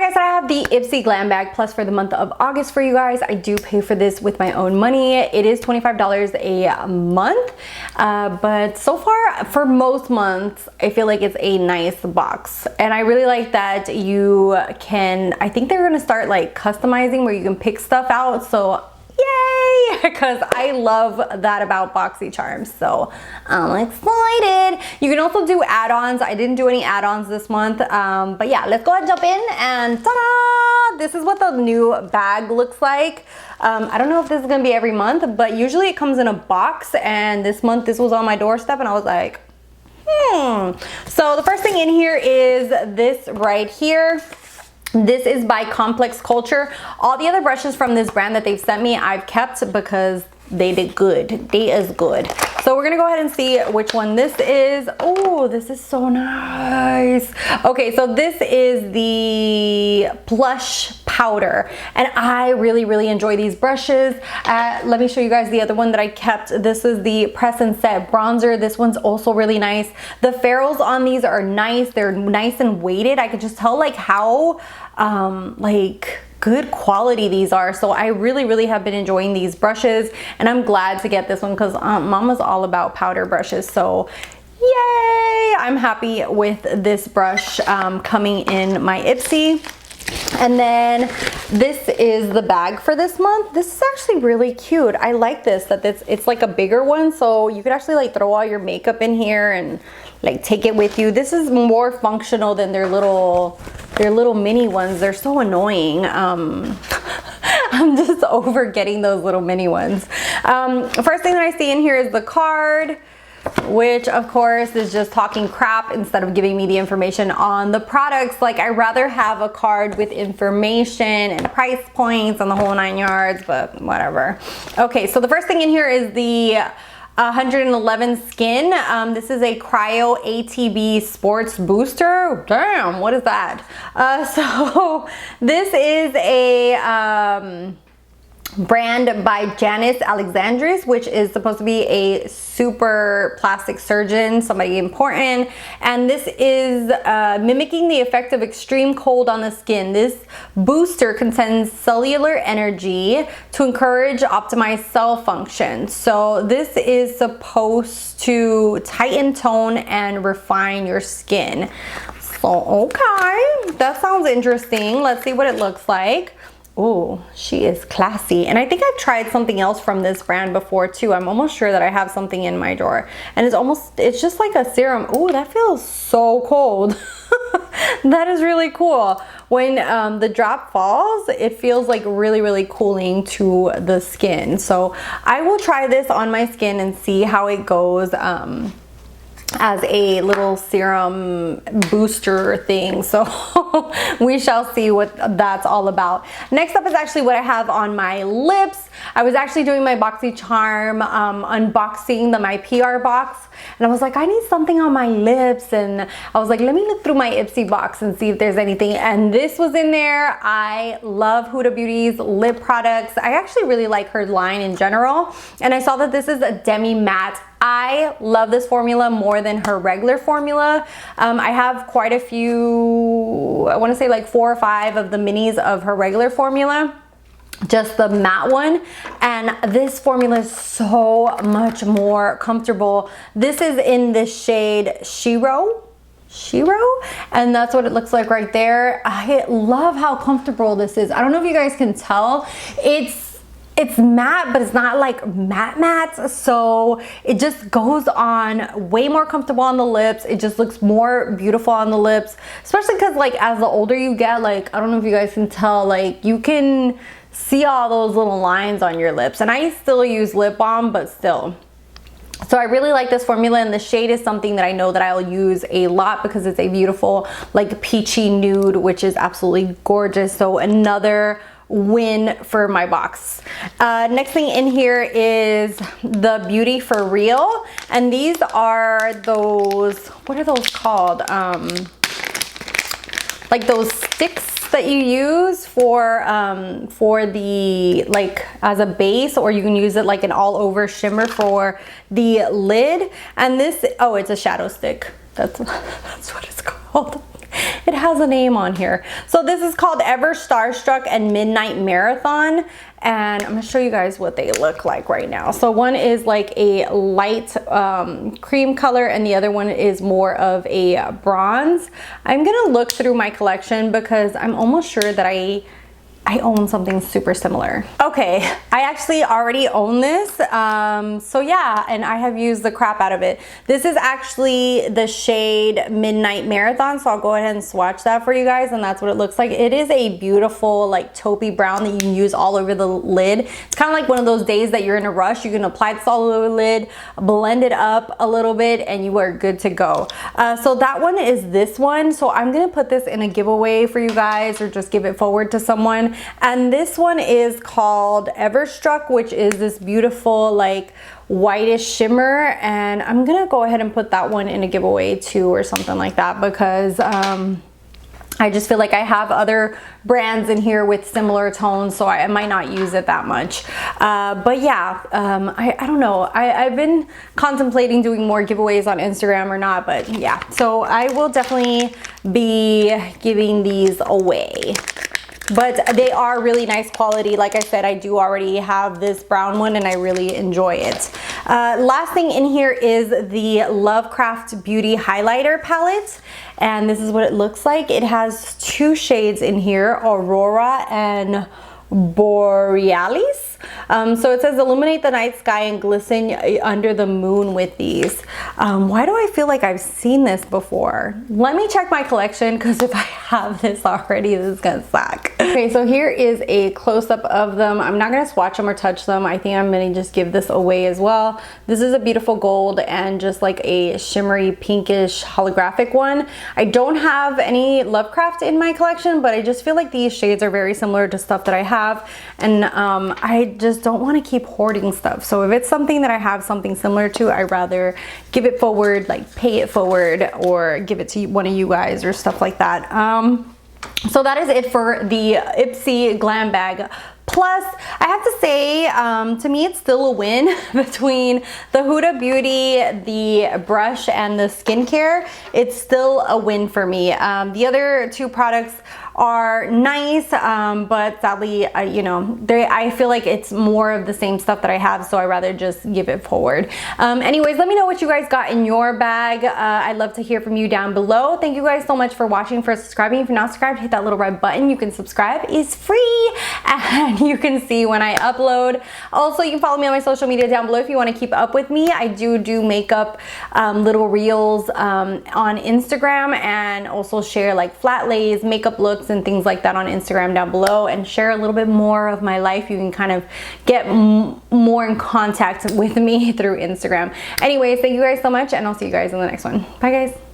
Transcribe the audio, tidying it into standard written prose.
guys, I have the Ipsy Glam bag plus for the month of August for you guys. I do pay for this with my own money. It is $25 a month, but so far for most months, I feel like it's a nice box. And I really like that you can, I think they're gonna start like customizing where you can pick stuff out. So yay, because I love that about Boxycharm. So I'm excited. You can also do add-ons. I didn't do any add-ons this month, but yeah, let's go ahead and jump in and ta-da! This is what the new bag looks like. I don't know if this is gonna be every month, but usually it comes in a box, and this month this was on my doorstep and I was like, So the first thing in here is this right here. This is by Complex Culture. All the other brushes from this brand that they've sent me, I've kept because they did good. They is good. So we're gonna go ahead and see which one this is. Oh, this is so nice. Okay, so this is the Plush Powder, and I really enjoy these brushes. Let me show you guys the other one that I kept. This is the Press and Set Bronzer. This one's also really nice. The ferrules on these are nice. They're nice and weighted. I could just tell like how like good quality these are. So I really have been enjoying these brushes, and I'm glad to get this one because mama's all about powder brushes. So yay, I'm happy with this brush coming in my Ipsy. And then this is the bag for this month. This is actually really cute. I like this, that it's like a bigger one, so you could actually like throw all your makeup in here and like take it with you. This is more functional than their little mini ones. They're so annoying. I'm just over getting those little mini ones. First thing that I see in here is the card, which of course is just talking crap instead of giving me the information on the products. Like, I'd rather have a card with information and price points and the whole 9 yards, but whatever. Okay, so the first thing in here is the 111 Skin. This is a Cryo ATB Sports Booster. Damn, what is that? So this is a brand by Janice Alexandris, which is supposed to be a super plastic surgeon, somebody important, and this is mimicking the effect of extreme cold on the skin. This booster contains cellular energy to encourage optimized cell function. So this is supposed to tighten, tone, and refine your skin. So okay, that sounds interesting. Let's see what it looks like. Oh, she is classy. And I think I've tried something else from this brand before too. I'm almost sure that I have something in my drawer. And it's just like a serum. Oh, that feels so cold. That is really cool. When the drop falls, it feels like really cooling to the skin. So I will try this on my skin and see how it goes. As a little serum booster thing, so we shall see what that's all about. Next up is actually what I have on my lips. I was actually doing my Boxycharm unboxing, my PR box, and I was like, I need something on my lips, and I was like, let me look through my Ipsy box and see if there's anything, and this was in there. I love Huda Beauty's lip products. I actually really like her line in general, and I saw that this is a demi matte. I love this formula more than her regular formula. I have quite a few, I want to say like 4 or 5 of the minis of her regular formula, just the matte one, and this formula is so much more comfortable. This is in the shade Shiro, and that's what it looks like right there. I love how comfortable this is. I don't know if you guys can tell. It's matte, but it's not like matte, so it just goes on way more comfortable on the lips. It just looks more beautiful on the lips, especially because like as the older you get, like I don't know if you guys can tell, like you can see all those little lines on your lips, and I still use lip balm, but still. So I really like this formula, and the shade is something that I know that I'll use a lot because it's a beautiful like peachy nude, which is absolutely gorgeous. So another win for my box. Next thing in here is the Beauty for Real, and these are those, what are those called? Like those sticks that you use for the, like as a base, or you can use it like an all over shimmer for the lid. And this, oh, it's a shadow stick. That's what it's called. It has a name on here. So this is called Ever Starstruck and Midnight Marathon. And I'm gonna show you guys what they look like right now. So one is like a light cream color and the other one is more of a bronze. I'm gonna look through my collection because I'm almost sure that I own something super similar. Okay, I actually already own this. So yeah, and I have used the crap out of it. This is actually the shade Midnight Marathon, so I'll go ahead and swatch that for you guys, and that's what it looks like. It is a beautiful like taupey brown that you can use all over the lid. It's kind of like one of those days that you're in a rush. You can apply this all over the lid, blend it up a little bit, and you are good to go. So that one is this one. So I'm gonna put this in a giveaway for you guys, or just give it forward to someone. And this one is called Everstruck, which is this beautiful like whitish shimmer, and I'm gonna go ahead and put that one in a giveaway too, or something like that, because I just feel like I have other brands in here with similar tones, so I might not use it that much. But yeah, I don't know. I've been contemplating doing more giveaways on Instagram or not, but yeah. So I will definitely be giving these away. But they are really nice quality. Like I said, I do already have this brown one and I really enjoy it. Last thing in here is the Lovecraft Beauty Highlighter Palette. And this is what it looks like. It has two shades in here, Aurora and Borealis. So it says illuminate the night sky and glisten under the moon with these. Why do I feel like I've seen this before? Let me check my collection, because if I have this already, this is gonna suck. Okay, so here is a close-up of them. I'm not gonna swatch them or touch them. I think I'm gonna just give this away as well. This is a beautiful gold and just like a shimmery pinkish holographic one. I don't have any Lovecraft in my collection, but I just feel like these shades are very similar to stuff that I have, and I just don't want to keep hoarding stuff. So if it's something that I have something similar to, I'd rather give it forward, like pay it forward, or give it to one of you guys or stuff like that. So that is it for the Ipsy Glam Bag. Plus, I have to say, to me, it's still a win between the Huda Beauty, the brush, and the skincare. It's still a win for me. The other two products are nice, but sadly, you know, I feel like it's more of the same stuff that I have, so I'd rather just give it forward. Anyways, let me know what you guys got in your bag. I'd love to hear from you down below. Thank you guys so much for watching, for subscribing. If you're not subscribed, hit that little red button. You can subscribe. It's free, and you can see when I upload. Also, you can follow me on my social media down below if you want to keep up with me. I do makeup little reels on Instagram, and also share like flat lays, makeup looks, and things like that on Instagram down below, and share a little bit more of my life. You can kind of get more in contact with me through Instagram. Anyways, thank you guys so much, and I'll see you guys in the next one. Bye guys.